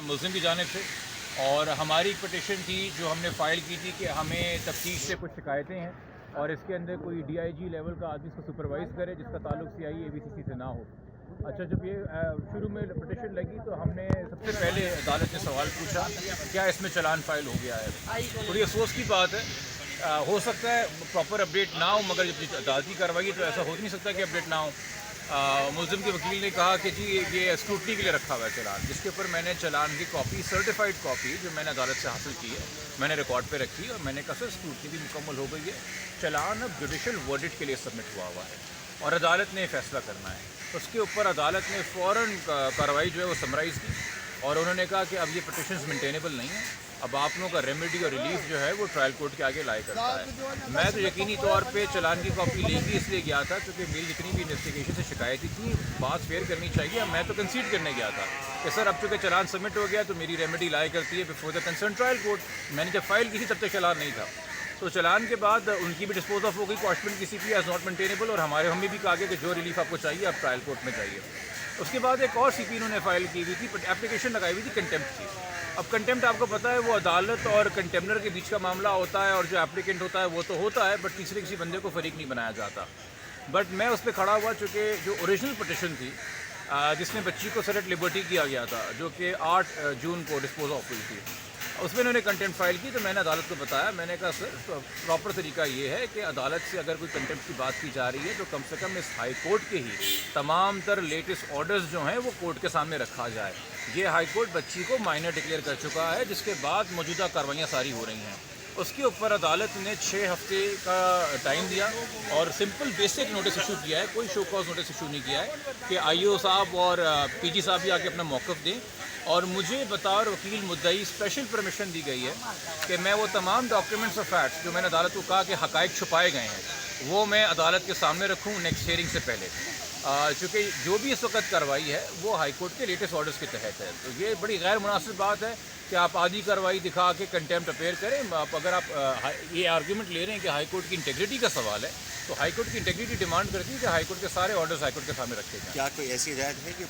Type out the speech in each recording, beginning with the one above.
ملزم کی جانب سے، اور ہماری ایک پٹیشن تھی جو ہم نے فائل کی تھی کہ ہمیں تفتیش سے کچھ شکایتیں ہیں اور اس کے اندر کوئی ڈی آئی جی لیول کا آدمی اس کو سپروائز کرے جس کا تعلق سی آئی اے بی سی سی سے نہ ہو۔ اچھا، جب یہ شروع میں پٹیشن لگی تو ہم نے سب سے پہلے عدالت نے سوال پوچھا کیا اس میں چلان فائل ہو گیا ہے۔ تھوڑی افسوس کی بات ہے، ہو سکتا ہے پراپر اپڈیٹ نہ ہو، مگر جب عدالتی کارروائی ہے تو ایسا ہو نہیں سکتا کہ اپڈیٹ نہ ہو۔ ملزم کے وکیل نے کہا کہ جی یہ اسکروٹنی کے لیے رکھا ہوا ہے چلان، جس کے اوپر میں نے چلان کی کاپی، سرٹیفائڈ کاپی جو میں نے عدالت سے حاصل کی ہے، میں نے ریکارڈ پہ رکھی اور میں نے کہا سر اسکروٹنی بھی مکمل ہو گئی ہے، چلان اب جوڈیشل ورڈکٹ کے لیے سبمٹ ہوا ہوا ہے اور عدالت نے فیصلہ کرنا ہے۔ اس کے اوپر عدالت نے فوراً کارروائی جو ہے وہ سمرائز کی اور انہوں نے کہا کہ اب یہ پٹیشنز مینٹینیبل نہیں ہیں، اب آپ لوگوں کا ریمیڈی اور ریلیف جو ہے وہ ٹرائل کورٹ کے آگے لائے کرتا ہے۔ میں تو یقینی طور پہ چلان کی کاپی لے کے اس لیے گیا تھا کیونکہ میری جتنی بھی انویسٹیگیشن سے شکایتیں تھیں بات فیئر کرنی چاہیے، میں تو کنسیڈ کرنے گیا تھا کہ سر اب چونکہ چلان سبمٹ ہو گیا تو میری ریمیڈی لائے کرتی ہے before the concern trial court. میں نے جب فائل کی تھی تب تک چلان نہیں تھا، تو چلان کے بعد ان کی بھی ڈسپوز آف ہو گئی، کواشمنٹ کی سی پی ایز ناٹ مینٹینیبل، اور ہمیں بھی کہا گیا کہ جو ریلیف آپ کو چاہیے آپ ٹرائل کورٹ میں چاہیے۔ اس کے بعد ایک اور سی پی انہوں نے فائل کی ہوئی تھی، اپلیکیشن لگائی ہوئی تھی کنٹیمپٹ کی۔ اب کنٹیمپٹ آپ کو پتہ ہے وہ عدالت اور کنٹیمنر کے بیچ کا معاملہ ہوتا ہے، اور جو اپلیکنٹ ہوتا ہے وہ تو ہوتا ہے بٹ تیسرے کسی بندے کو فریق نہیں بنایا جاتا۔ بٹ میں اس پہ کھڑا ہوا چونکہ جو اوریجنل پٹیشن تھی جس میں بچی کو سر ایٹ لبرٹی کیا گیا تھا جو کہ 8 جون کو ڈسپوز آف ہوئی تھی، اس میں انہوں نے کنٹیمپٹ فائل کی، تو میں نے عدالت کو بتایا، میں نے کہا سر پراپر طریقہ یہ ہے کہ عدالت سے اگر کوئی کنٹیمپٹ کی بات کی جا رہی ہے تو کم سے کم اس ہائی کورٹ کے ہی تمام تر لیٹسٹ آرڈرز جو ہیں وہ کورٹ کے سامنے رکھا جائے۔ یہ ہائی کورٹ بچی کو مائنر ڈکلیئر کر چکا ہے جس کے بعد موجودہ کارروائیاں ساری ہو رہی ہیں۔ اس کے اوپر عدالت نے 6 ہفتے کا ٹائم دیا اور سمپل بیسک نوٹس ایشو کیا ہے، کوئی شو کاز نوٹس ایشو نہیں کیا ہے کہ آئی او صاحب اور پی جی صاحب بھی آ کے اپنا موقف دیں، اور مجھے بطور وکیل مدعی اسپیشل پرمیشن دی گئی ہے کہ میں وہ تمام ڈاکیومنٹس آف فیکٹس جو میں نے عدالت کو کہا کہ حقائق چھپائے گئے ہیں وہ میں عدالت کے سامنے رکھوں نیکسٹ ہیئرنگ سے پہلے، چونکہ جو بھی اس وقت کارروائی ہے وہ ہائی کورٹ کے لیٹسٹ آرڈرز کے تحت ہے۔ تو یہ بڑی غیر مناسب بات ہے کہ آپ آدھی کارروائی دکھا کے کنٹیمپٹ اپیئر کریں۔ اگر آپ یہ آرگیومنٹ لے رہے ہیں کہ ہائی کورٹ کی انٹیگریٹی کا سوال ہے تو ہائی کورٹ کی انٹیگریٹی ڈیمانڈ کرتی ہے کہ ہائی کورٹ کے سارے آرڈرز ہائی کورٹ کے سامنے رکھے جائیں۔ کیا کوئی ایسی ہدایت ہے کہ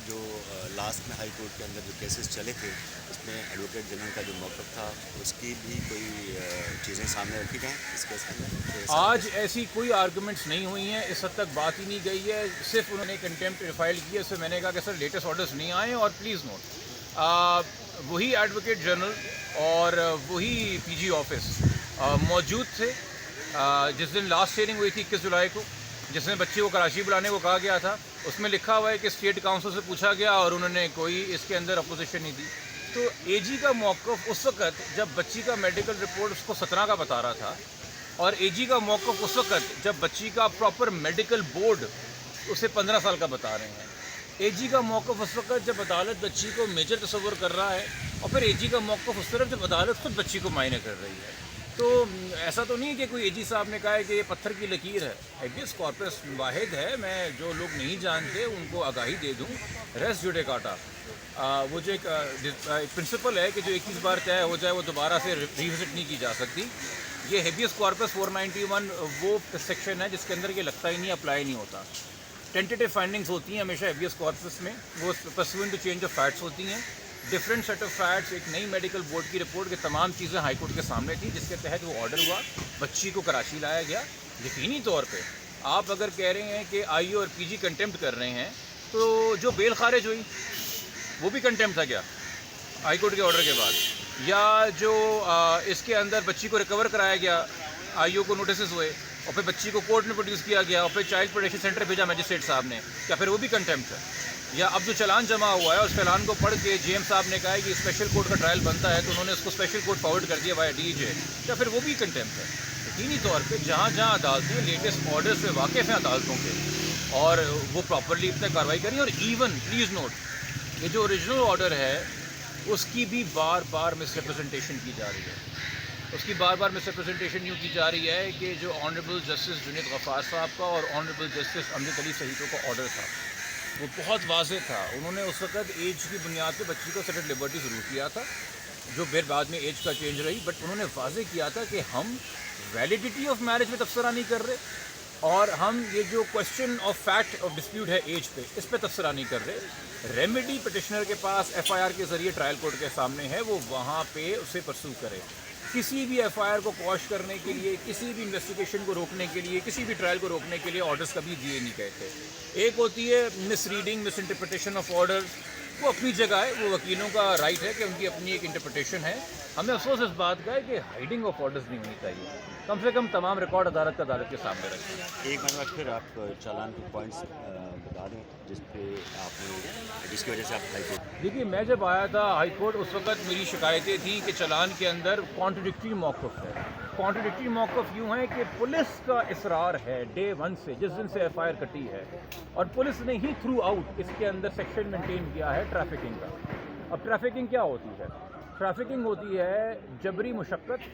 جو لاسٹ میں ہائی کورٹ کے اندر جو کیسز چلے تھے اس میں ایڈوکیٹ جنرل کا جو موقف تھا اس کی بھی کوئی چیزیں سامنے رکھی جائیں اس کیس کے اندر؟ آج ایسی کوئی آرگومنٹس نہیں ہوئی ہیں، اس حد تک بات ہی نہیں گئی ہے، صرف انہوں نے کنٹیمپٹ فائل کی ہے، اس سے میں نے کہا کہ سر لیٹسٹ آرڈرز نہیں آئے، اور پلیز نوٹ وہی ایڈوکیٹ جنرل اور وہی پی جی آفس موجود تھے جس دن لاسٹ ہیئرنگ ہوئی تھی 21 جولائی کو، جس میں بچے کو کراچی بلانے کو کہا گیا تھا۔ اس میں لکھا ہوا ہے کہ اسٹیٹ کاؤنسل سے پوچھا گیا اور انہوں نے کوئی اس کے اندر اپوزیشن نہیں دی۔ تو اے جی کا موقف اس وقت جب بچی کا میڈیکل رپورٹ اس کو 17 کا بتا رہا تھا، اور اے جی کا موقف اس وقت جب بچی کا پراپر میڈیکل بورڈ اسے 15 سال کا بتا رہے ہیں۔ اے جی کا موقف اس وقت جب عدالت بچی کو میجر تصور کر رہا ہے، اور پھر اے جی کا موقف اس طرف جب عدالت خود بچی کو مائنر کر رہی ہے۔ تو ایسا تو نہیں کہ کوئی اے جی صاحب نے کہا ہے کہ یہ پتھر کی لکیر ہے، ہیبیس کارپس واحد ہے، میں جو لوگ نہیں جانتے ان کو آگاہی دے دوں، ریس جوڈیکاٹا، وہ جو ایک پرنسپل ہے کہ جو 21 بار طے ہو جائے وہ دوبارہ سے ریوزٹ نہیں کی جا سکتی۔ یہ ہیبیس کارپس 491 وہ سیکشن ہے جس کے اندر یہ لگتا ہی نہیں، اپلائی نہیں ہوتا۔ ٹینٹیٹیو فائنڈنگز ہوتی ہیں ہمیشہ ہیبیس کارپس میں، وہ پرسوئنٹ ٹو چینج آف فیکٹس ہوتی ہیں، ڈفرینٹ سیٹ آف فیکٹس، ایک نئی میڈیکل بورڈ کی رپورٹ کے تمام چیزیں ہائی کورٹ کے سامنے تھی جس کے تحت وہ آرڈر ہوا، بچی کو کراچی لایا گیا۔ یقینی طور پہ آپ اگر کہہ رہے ہیں کہ آئی او اور پی جی کنٹیمپٹ کر رہے ہیں تو جو بیل خارج ہوئی وہ بھی کنٹیمپٹ تھا کیا ہائی کورٹ کے آرڈر کے بعد؟ یا جو اس کے اندر بچی کو ریکور کرایا گیا، آئی او کو نوٹسز ہوئے اور پھر بچی کو کورٹ میں پروڈیوس کیا گیا اور پھر چائلڈ پروٹیکشن سینٹر بھیجا میجسٹریٹ صاحب نے، کیا پھر وہ بھی کنٹیمپٹ ہے؟ یا اب جو چلان جمع ہوا ہے اس چلان کو پڑھ کے جی ایم صاحب نے کہا ہے کہ اسپیشل کورٹ کا ٹرائل بنتا ہے تو انہوں نے اس کو اسپیشل کورٹ فارورڈ کر دیا بائی ڈی جے، کیا پھر وہ بھی کنٹیمپٹ ہے؟ یقینی طور پہ جہاں جہاں عدالتیں لیٹسٹ آرڈرز سے واقف ہیں عدالتوں کے اور وہ پراپرلی اپنے کارروائی کریں، اور ایون پلیز نوٹ یہ جو اوریجنل آرڈر ہے اس کی بھی بار بار مس ریپرزنٹیشن کی جا رہی ہے۔ اس کی بار بار مس ریپرزنٹیشن یوں کی جا رہی ہے کہ جو آنریبل جسٹس جنید غفار صاحب کا اور آنریبل جسٹس امجد علی سہیتو کا آرڈر تھا وہ بہت واضح تھا، انہوں نے اس وقت ایج کی بنیاد پہ بچی کو سیٹ لبرٹی ضرور کیا تھا جو پھر بعد میں ایج کا چینج رہی، بٹ انہوں نے واضح کیا تھا کہ ہم ویلیڈیٹی آف میرج میں تبصرہ نہیں کر رہے، اور ہم یہ جو question of fact of dispute ہے ایج پہ، اس پہ تبصرہ نہیں کر رہے۔ ریمیڈی پٹیشنر کے پاس ایف آئی آر کے ذریعے ٹرائل کورٹ کے سامنے ہے، وہ وہاں پہ اسے پرسو کرے۔ کسی بھی ایف آئی آر کو کوش کرنے کے لیے، کسی بھی انویسٹیگیشن کو روکنے کے لیے، کسی بھی ٹرائل کو روکنے کے لیے آرڈرز کبھی دیے نہیں گئے تھے۔ ایک ہوتی ہے misreading, misinterpretation of orders, وہ اپنی جگہ ہے، وہ وکیلوں کا رائٹ ہے کہ ان کی اپنی ایک انٹرپریٹیشن ہے۔ ہمیں افسوس اس بات کا ہے کہ ہائیڈنگ آف آرڈرز نہیں ہونی چاہیے، کم سے کم تمام ریکارڈ عدالت کے سامنے رکھیں۔ ایک مرتبہ پھر آپ چالان کے پوائنٹس بتا دیں جس پہ آپ نے، جس کی وجہ سے آپ ہائی کورٹ۔ دیکھیے، میں جب آیا تھا ہائی کورٹ، اس وقت میری شکایتیں تھیں کہ چلان کے اندر کانٹرڈکٹری موقف ہے۔ کانٹرڈکٹری موقف یوں ہے کہ پولیس کا اصرار ہے ڈے ون سے، جس دن سے ایف آئی آر کٹی ہے، اور پولیس نے ہی تھرو آؤٹ اس کے اندر سیکشن مینٹین کیا ہے ٹریفکنگ کا۔ اب ٹریفکنگ کیا ہوتی ہے؟ ٹریفکنگ ہوتی ہے جبری مشقت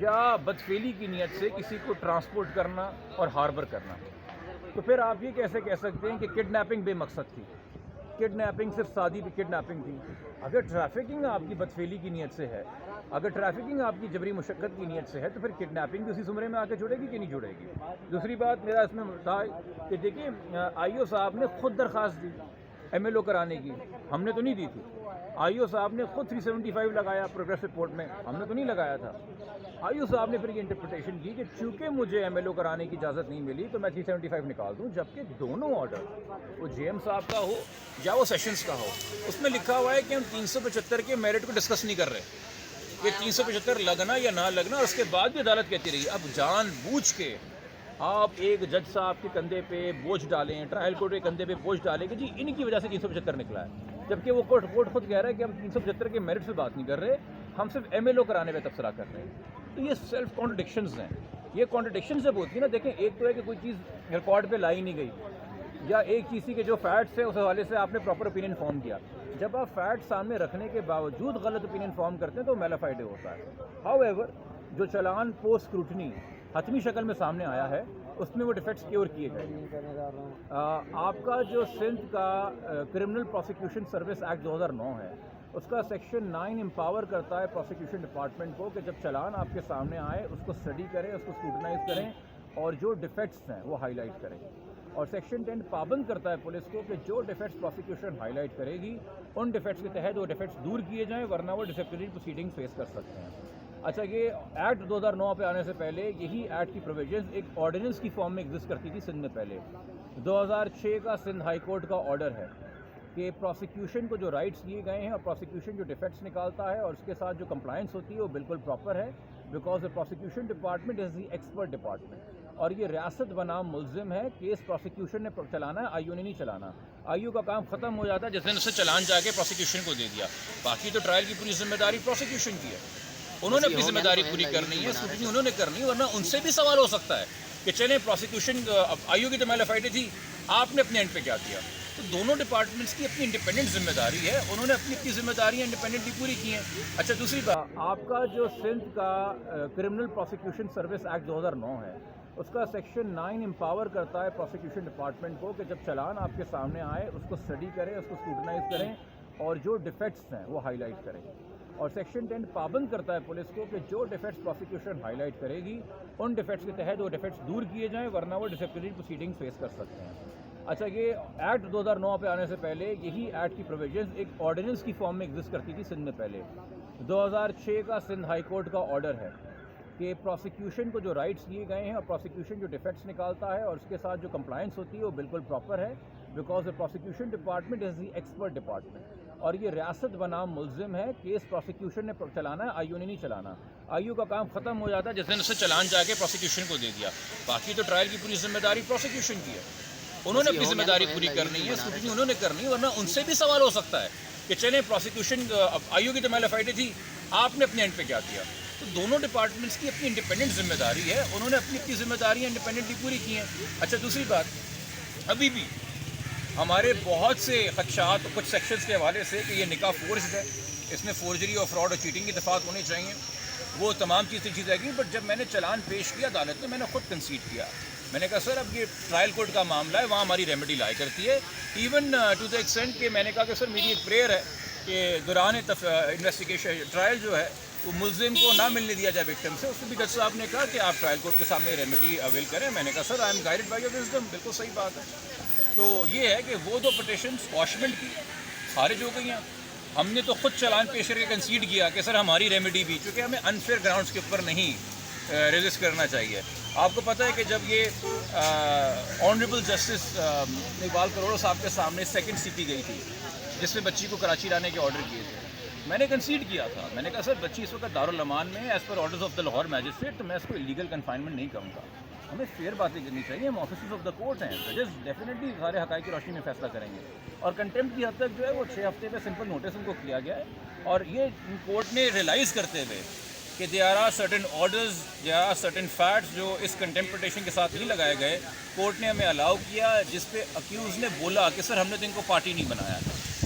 یا بدفعلی کی نیت سے کسی کو ٹرانسپورٹ کرنا اور ہاربر کرنا۔ تو پھر آپ یہ کیسے کہہ سکتے ہیں کہ کڈنیپنگ بے مقصد تھی؟ کڈنیپنگ صرف سادی کڈنیپنگ تھی۔ اگر ٹریفکنگ آپ کی بدفعلی کی نیت سے ہے، اگر ٹریفکنگ آپ کی جبری مشقت کی نیت سے ہے، تو پھر کڈنیپنگ بھی اسی زمرے میں آ کے جڑے گی کہ نہیں جڑے گی؟ دوسری بات میرا اس میں تھا کہ دیکھیے، آئی او صاحب نے خود درخواست دی ایم ایل او کرانے کی، ہم نے تو نہیں دی تھی۔ آئی او صاحب نے خود 375 لگایا پروگریس رپورٹ میں، ہم نے تو نہیں لگایا تھا۔ آئی او صاحب نے پھر یہ انٹرپریٹیشن کی کہ چونکہ مجھے ایم ایل او کرانے کی اجازت نہیں ملی تو میں 375 نکال دوں، جبکہ دونوں آرڈر، وہ جے ایم صاحب کا ہو یا وہ سیشنز کا ہو، اس میں لکھا ہوا ہے کہ ہم 375 کے میرٹ کو ڈسکس نہیں کر رہے کہ 375 لگنا یا نہ لگنا، اور اس کے بعد بھی عدالت کہتی رہی اب جان بوجھ کے آپ ایک جج صاحب کے کندھے پہ بوجھ ڈالیں، ٹرائل کورٹ کے کندھے پہ بوجھ ڈالیں کہ جی ان کی وجہ سے 375 نکلا ہے، جبکہ وہ کورٹ خود کہہ رہا ہے کہ ہم 375 کے میرٹ سے بات نہیں کر رہے، ہم صرف ایم ایل او کرانے پہ تبصرہ کر رہے ہیں۔ تو یہ سیلف کانٹرڈکشنز ہیں۔ یہ کانٹرڈکشن جب ہوتی ہے نا، دیکھیں، ایک تو ہے کہ کوئی چیز ریکارڈ پہ لائی نہیں گئی، یا ایک چیز کی کہ جو فیکٹس ہے اس حوالے سے آپ نے پراپر اوپینین فارم کیا۔ جب آپ فیکٹ سامنے رکھنے کے باوجود غلط اوپینین فارم کرتے ہیں تو میلافائڈے ہوتا ہے۔ ہاؤ ایور، جو چلان پوسٹ اسکروٹنی حتمی شکل میں سامنے آیا ہے، اس میں وہ ڈیفیکٹس کیور کیے گئے۔ آپ کا جو سندھ کا کرمنل پروسیکیوشن سروس ایکٹ 2009 ہے، اس کا سیکشن 9 امپاور کرتا ہے پروسیکیوشن ڈپارٹمنٹ کو کہ جب چلان آپ کے سامنے آئے اس کو اسٹڈی کریں، اس کو اسکروٹنائز کریں اور جو ڈیفیکٹس ہیں وہ ہائی لائٹ کریں۔ اور سیکشن 10 پابند کرتا ہے پولیس کو کہ جو ڈیفیکٹس پروسیکیوشن ہائی لائٹ کرے گی، ان ڈیفیکٹس کے تحت وہ ڈیفیکٹس دور کیے جائیں، ورنہ وہ ڈسپلنری پروسیڈنگ فیس کر سکتے ہیں۔ اچھا، یہ ایکٹ 2009 پہ آنے سے پہلے یہی ایکٹ کی پروویژنز ایک آرڈیننس کی فارم میں ایگزسٹ کرتی تھی سندھ میں پہلے۔ 2006 کا سندھ ہائی کورٹ کا آرڈر ہے کہ پروسیکیوشن کو جو رائٹس دیے گئے ہیں اور پروسیکیوشن جو ڈیفیکٹس نکالتا ہے اور اس کے ساتھ جو کمپلائنس ہوتی ہے وہ بالکل پراپر ہے، because the prosecution department is the expert department, اور یہ ریاست بنام ملزم ہے۔ کیس پروسیکیوشن نے چلانا ہے، آئی او نے نہیں چلانا۔ آئی او کا کام ختم ہو جاتا ہے جس دن اسے چلان جا کے پروسیکیوشن کو دے دیا، باقی تو ٹرائل کی پوری ذمہ داری پروسیکیوشن کی ہے، انہوں نے اپنی ذمہ داری پوری کرنی ہے، اسکروٹنی انہوں نے کرنی ہے، ورنہ ان سے بھی سوال ہو سکتا ہے کہ چلیں پروسیکیوشن آئی او کی تو میلافائڈے تھی، آپ نے اپنے اینڈ پہ کیا کیا۔ تو دونوں ڈپارٹمنٹس کی اپنی انڈیپینڈنٹ ذمہ داری ہے، انہوں نے اپنی ذمہ داریاں انڈیپینڈنٹلی پوری کی ہیں۔ اچھا، دوسری بات، آپ کا جو سندھ کا کرمنل پروسیکیوشن سروس ایکٹ 2009 ہے، اس کا سیکشن 9 امپاور کرتا ہے پروسیکیوشن ڈپارٹمنٹ کو کہ جب چلان آپ کے سامنے آئے اس کو اسٹڈی کریں، اس کو اسکروٹنائز کریں اور جو ڈیفیکٹس ہیں وہ ہائی لائٹ کریں۔ اور سیکشن 10 پابند کرتا ہے پولیس کو کہ جو ڈیفیکٹس پروسیکیوشن ہائی لائٹ کرے گی، ان ڈیفیکٹس کے تحت وہ ڈیفیکٹس دور کیے جائیں، ورنہ وہ ڈسپلنری پروسیڈنگ فیس کر سکتے ہیں۔ اچھا، یہ ایکٹ 2009 پہ آنے سے پہلے یہی ایکٹ کی پروویژنز ایک آرڈیننس کی فارم میں ایگزسٹ کرتی تھی سندھ میں پہلے۔ 2006 کا سندھ ہائی کورٹ کا آرڈر ہے کہ پروسیکیوشن کو جو رائٹس دیے گئے ہیں اور پروسیکیوشن جو ڈیفیکٹس نکالتا ہے اور اس کے ساتھ جو کمپلائنس ہوتی ہے وہ بالکل پراپر ہے، because the prosecution department is the expert department, اور یہ ریاست بنام ملزم ہے۔ کیس پروسیکیوشن نے چلانا ہے، آئی او نے نہیں چلانا۔ آئی او کا کام ختم ہو جاتا ہے جس دن اسے چلان جا کے پروسیکیوشن کو دے دیا، باقی تو ٹرائل کی پوری ذمہ داری پروسیکیوشن کی ہے، انہوں نے اپنی ذمہ داری پوری کرنی ہے، اسکروٹنی انہوں نے کرنی ہے، ورنہ ان سے بھی سوال ہو سکتا ہے کہ چلیں پروسیکیوشن آئی او کی تو میلافائڈے تھی، آپ نے اپنے اینڈ پہ کیا کیا۔ تو دونوں ڈپارٹمنٹس کی اپنی انڈیپینڈنٹ ذمہ داری ہے، انہوں نے اپنی ذمہ داریاں انڈیپینڈنٹلی پوری کی ہیں۔ اچھا، دوسری بات، ابھی بھی ہمارے بہت سے خدشات کچھ سیکشنز کے حوالے سے کہ یہ نکاح فورجڈ ہے، اس میں فورجری اور فراڈ اور چیٹنگ کی دفعات ہونے چاہیے، وہ تمام چیزیں گی۔ بٹ جب میں نے چلان پیش کیا عدالت میں نے خود کنسیڈ کیا، میں نے کہا سر اب یہ ٹرائل کورٹ کا معاملہ ہے، وہاں ہماری ریمیڈی لائی کرتی ہے، ایون ٹو دا ایکسٹینٹ کہ میں نے کہا کہ سر میری ایک پریئر ہے کہ دوران انویسٹیگیشن ٹرائل جو ہے وہ ملزم کو نہ ملنے دیا جائے وکٹم سے. اس میں بھی جج صاحب نے کہا کہ آپ ٹرائل کورٹ کے سامنے ریمیڈی اویل کریں. میں نے کہا sir I am guided by your wisdom. بالکل صحیح بات ہے. تو یہ ہے کہ وہ دو پٹیشن اسکواشمنٹ کی خارج ہو گئی ہیں. ہم نے تو خود چلان پیش کر کے کنسیڈ کیا کہ سر ہماری ریمیڈی بھی, چونکہ ہمیں انفیئر گراؤنڈس کے اوپر نہیں ریزسٹ کرنا چاہیے. آپ کو پتہ ہے کہ جب یہ آنریبل جسٹس اقبال کروڑا صاحب کے سامنے سیکنڈ سی پی گئی تھی جس میں بچی کو کراچی لانے کے آرڈر کیے تھے, میں نے کنسیڈ کیا تھا. میں نے کہا سر بچی اس وقت دارالامان میں as per orders of the Lahore magistrate, تو میں اس کو الیگل کنفائنمنٹ نہیں کروں گا. ہمیں فیئر باتیں کرنی چاہیے. ہم آفیسرز آف دا کورٹ ہیں, ججز ڈیفینیٹلی سارے حقائق کی روشنی میں فیصلہ کریں گے. اور کنٹمپٹ کی حد تک جو ہے وہ 6 ہفتے پہ سمپل نوٹس ان کو کیا گیا ہے. اور یہ کورٹ نے ریلائز کرتے ہوئے کہ there are certain orders, there are certain facts جو اس کنٹمپٹ پٹیشن کے ساتھ نہیں لگائے گئے, کورٹ نے ہمیں الاؤ کیا, جس پہ اکیوز نے بولا کہ سر ہم نے تو ان کو پارٹی نہیں بنایا.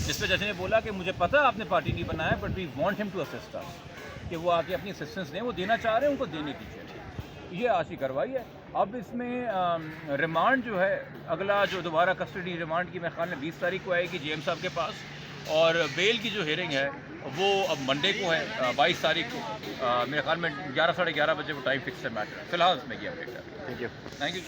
جس پہ جج نے بولا کہ مجھے پتا آپ نے پارٹی نہیں بنایا, بٹ وی وانٹ ہم ٹو اسسٹ اس, کہ وہ آ کے اپنی اسسٹنس دیں. وہ دینا چاہ رہے ہیں, ان کو دینے دیجیے. یہ آج کی کارروائی ہے. اب اس میں ریمانڈ جو ہے, اگلا جو دوبارہ کسٹڈی ریمانڈ کی میرے خیال میں 20 تاریخ کو آئے گی جی ایم صاحب کے پاس, اور بیل کی جو ہیئرنگ ہے وہ اب منڈے کو ہے 22 تاریخ کو. میرے خیال میں 11 ساڑھے 11 بجے وہ ٹائم فکس ہے میٹر. فی الحال اس میں یہ اپڈیٹ ہے. Thank you. Thank you.